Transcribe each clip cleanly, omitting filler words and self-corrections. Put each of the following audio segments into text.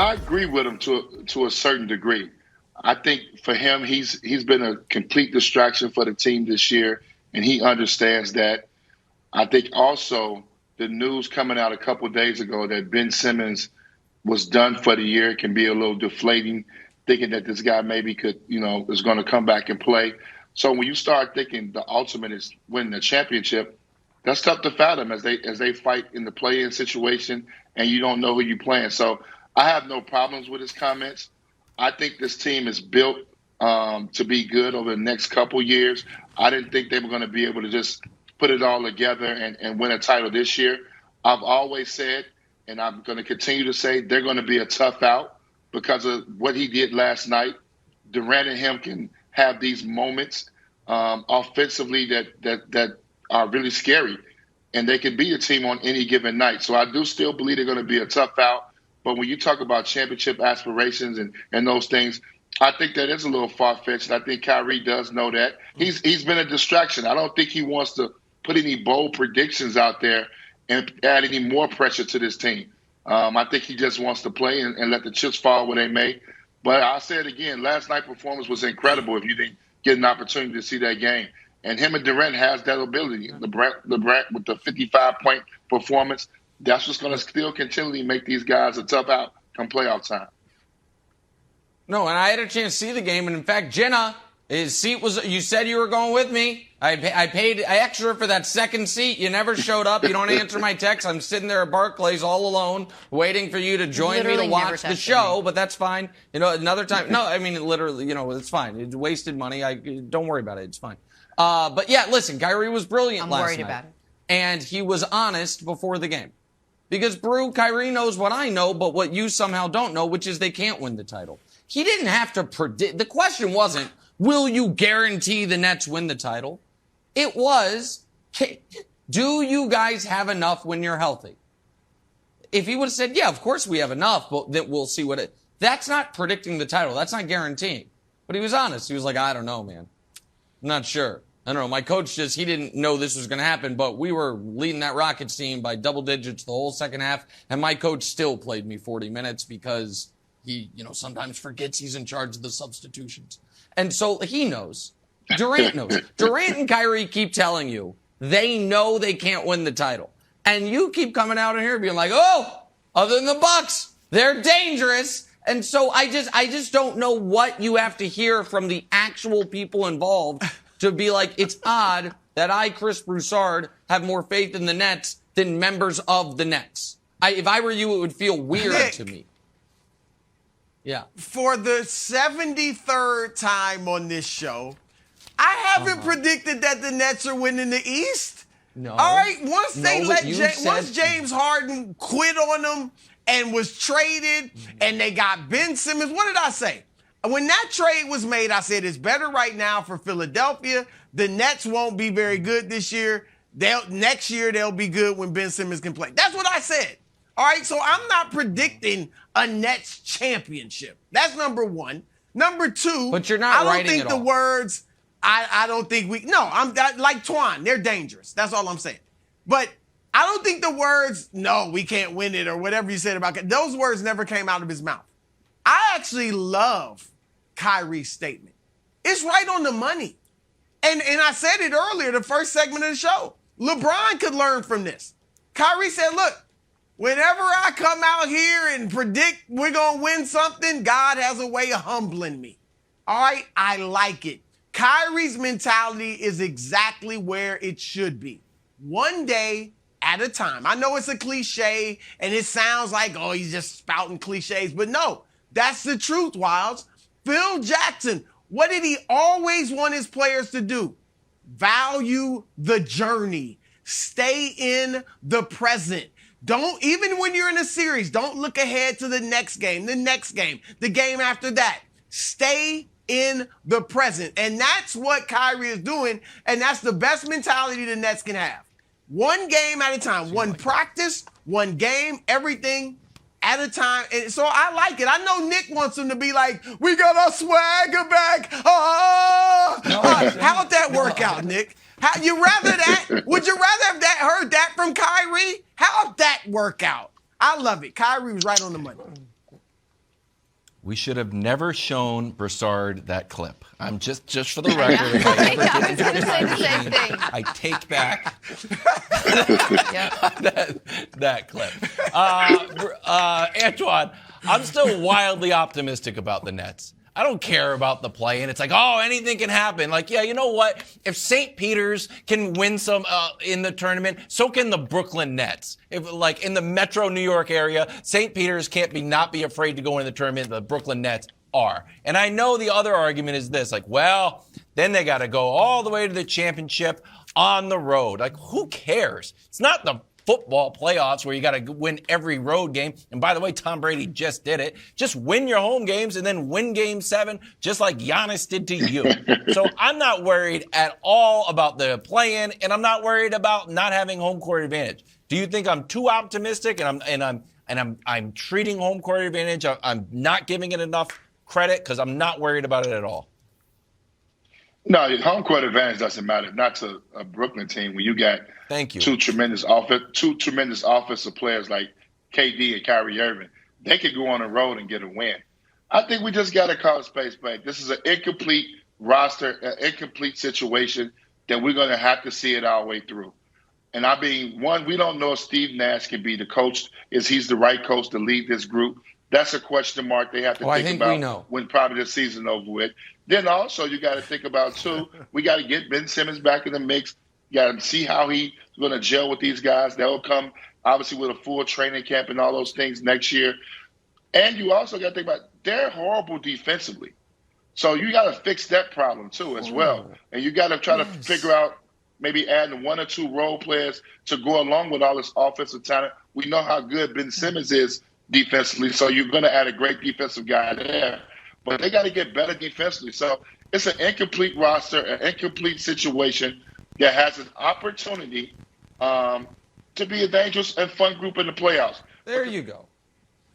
I agree with him to a certain degree. I think for him, he's been a complete distraction for the team this year, and he understands that. I think also the news coming out a couple of days ago that Ben Simmons was done for the year can be a little deflating, thinking that this guy maybe could, is going to come back and play. So when you start thinking the ultimate is winning the championship, that's tough to fathom as they fight in the play-in situation, and you don't know who you're playing. So I have no problems with his comments. I think this team is built to be good over the next couple years. I didn't think they were going to be able to just put it all together and win a title this year. I've always said, and I'm going to continue to say, they're going to be a tough out because of what he did last night. Durant and him can have these moments offensively that are really scary, and they can beat a team on any given night. So I do still believe they're going to be a tough out. But when you talk about championship aspirations and those things, I think that is a little far-fetched. I think Kyrie does know that. He's been a distraction. I don't think he wants to put any bold predictions out there and add any more pressure to this team. I think he just wants to play and let the chips fall where they may. But I'll say it again, last night's performance was incredible if you didn't get an opportunity to see that game. And him and Durant has that ability. LeBron with the 55-point performance, that's what's going to still continually make these guys a tough out come playoff time. No, and I had a chance to see the game. And, in fact, Jenna, his seat was – you said you were going with me. I paid extra for that second seat. You never showed up. You don't answer my texts. I'm sitting there at Barclays all alone waiting for you to join me to watch the show, but that's fine. Another time – no, I mean, literally, it's fine. It's wasted money. Don't worry about it. It's fine. But, yeah, listen, Kyrie was brilliant last night. I'm worried about it. And he was honest before the game. Because, Brew, Kyrie knows what I know, but what you somehow don't know, which is they can't win the title. He didn't have to predict. The question wasn't, will you guarantee the Nets win the title? It was, do you guys have enough when you're healthy? If he would have said, yeah, of course we have enough, but then we'll see what it. That's not predicting the title. That's not guaranteeing. But he was honest. He was like, I don't know, man. I'm not sure. I don't know. My coach he didn't know this was going to happen, but we were leading that Rockets team by double digits the whole second half, and my coach still played me 40 minutes because he, sometimes forgets he's in charge of the substitutions. And so he knows. Durant knows. Durant and Kyrie keep telling you they know they can't win the title. And you keep coming out in here being like, oh, other than the Bucks, they're dangerous. And so I just don't know what you have to hear from the actual people involved to be like, it's odd that I, Chris Broussard, have more faith in the Nets than members of the Nets. If I were you, it would feel weird to me. Yeah. For the 73rd time on this show, I haven't predicted that the Nets are winning the East. No. All right, once James Harden quit on them and was traded and they got Ben Simmons, what did I say? When that trade was made, I said it's better right now for Philadelphia. The Nets won't be very good this year. Next year, they'll be good when Ben Simmons can play. That's what I said. All right, so I'm not predicting a Nets championship. That's number one. Number two, but you're not I don't think the words, I don't think I'm like Twan, they're dangerous. That's all I'm saying. But I don't think the words, no, we can't win it or whatever you said about it, those words never came out of his mouth. I actually love Kyrie's statement. It's right on the money. And I said it earlier, the first segment of the show. LeBron could learn from this. Kyrie said, look, whenever I come out here and predict we're going to win something, God has a way of humbling me. All right, I like it. Kyrie's mentality is exactly where it should be. One day at a time. I know it's a cliche and it sounds like, oh, he's just spouting cliches, but no, that's the truth, Wilds. Phil Jackson, what did he always want his players to do? Value the journey. Stay in the present. Don't, even when you're in a series, don't look ahead to the next game, the game after that. Stay in the present. And that's what Kyrie is doing, and that's the best mentality the Nets can have. One game at a time, one practice, one game, everything at a time. And so I like it. I know Nick wants him to be like, we got our swagger back. How'd that work out, Nick? Would you rather have heard that from Kyrie? How'd that work out? I love it. Kyrie was right on the money. We should have never shown Broussard that clip. I'm just for the record. If I ever get into a time machine, I take back that clip. Antoine, I'm still wildly optimistic about the Nets. I don't care about the play, and it's like, oh, anything can happen. Like, yeah, you know what? If St. Peter's can win some in the tournament, so can the Brooklyn Nets. If, like, in the metro New York area, St. Peter's can't not be afraid to go into the tournament. The Brooklyn Nets are. And I know the other argument is this, like, well, then they got to go all the way to the championship on the road. Like, who cares? It's not the football playoffs where you got to win every road game. And by the way, Tom Brady just did it. Just win your home games and then win game 7, just like Giannis did to you. So I'm not worried at all about the play-in, and I'm not worried about not having home court advantage. Do you think I'm too optimistic and I'm treating home court advantage? I'm not giving it enough credit because I'm not worried about it at all. No, home court advantage doesn't matter. Not to a Brooklyn team when you got two tremendous offensive players like KD and Kyrie Irving. They could go on the road and get a win. I think we just got to call space back. This is an incomplete roster, an incomplete situation that we're going to have to see it all the way through. And I mean, one, we don't know if Steve Nash can be the coach. Is he's the right coach to lead this group? That's a question mark they have to think about when probably the season over with. Then also you got to think about, too, we got to get Ben Simmons back in the mix. You got to see how he's going to gel with these guys. They'll come, obviously, with a full training camp and all those things next year. And you also got to think about they're horrible defensively. So you got to fix that problem, too, as well. And you got to try to figure out maybe adding 1 or 2 role players to go along with all this offensive talent. We know how good Ben Simmons is defensively, so you're going to add a great defensive guy there. But they got to get better defensively. So it's an incomplete roster, an incomplete situation that has an opportunity to be a dangerous and fun group in the playoffs. There you go.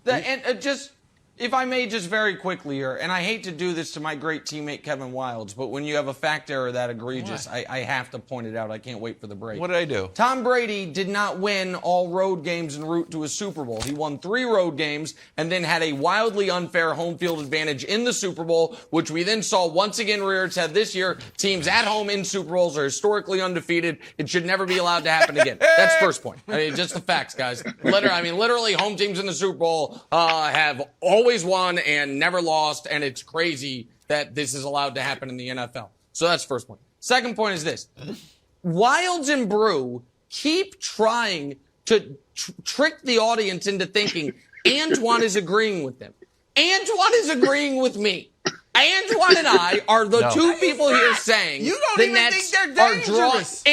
And just, if I may, just very quickly here, and I hate to do this to my great teammate Kevin Wildes, but when you have a fact error that egregious, I have to point it out. I can't wait for the break. What did I do? Tom Brady did not win all road games en route to a Super Bowl. He won 3 road games and then had a wildly unfair home field advantage in the Super Bowl, which we then saw once again rear its head this year. Teams at home in Super Bowls are historically undefeated. It should never be allowed to happen again. That's first point. I mean, just the facts, guys. Literally, home teams in the Super Bowl have always won and never lost, and it's crazy that this is allowed to happen in the NFL. So that's first point. Second point is this. Wildes and Brew keep trying to trick the audience into thinking Antoine is agreeing with them. Antoine is agreeing with me. Antoine and I are the two people here saying you don't the even Nets think they're dangerous.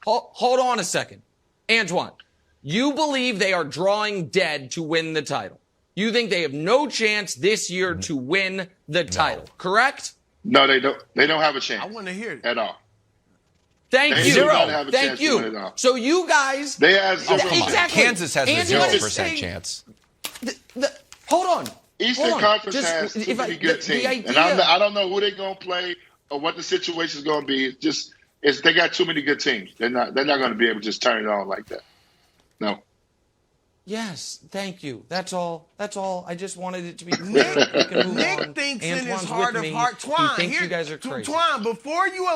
Hold on a second. Antoine, you believe they are drawing dead to win the title. You think they have no chance this year to win the title, correct? No, they don't. They don't have a chance. I want to hear it at all. Thank you. Thank you. So you guys, they have exactly. Kansas has a 0% chance. Hold on. Eastern Conference has too many good teams, and I don't know who they're going to play or what the situation is going to be. They got too many good teams. They're not going to be able to just turn it on like that. No. Yes, thank you. That's all. I just wanted it to be clear. Nick thinks in his heart of hearts, Twan, you guys are crazy. Twan, before you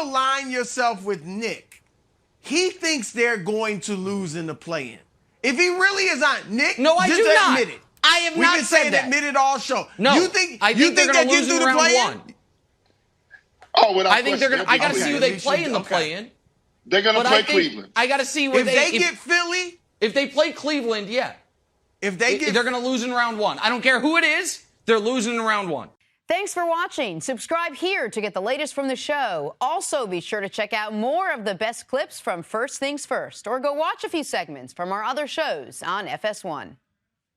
align yourself with Nick, he thinks they're going to lose in the play-in. If he really is on, Nick, no, I just do not. Admit it. I have not said that. Admit it all show. No, I think they're going to lose in round 1. Oh, without I think they're going to. I got to see who they play in the play-in. They're going to play Cleveland. I got to see if they get Philly. If they play Cleveland, yeah. They're going to lose in round 1. I don't care who it is. They're losing in round 1. Thanks for watching. Subscribe here to get the latest from the show. Also, be sure to check out more of the best clips from First Things First, or go watch a few segments from our other shows on FS1.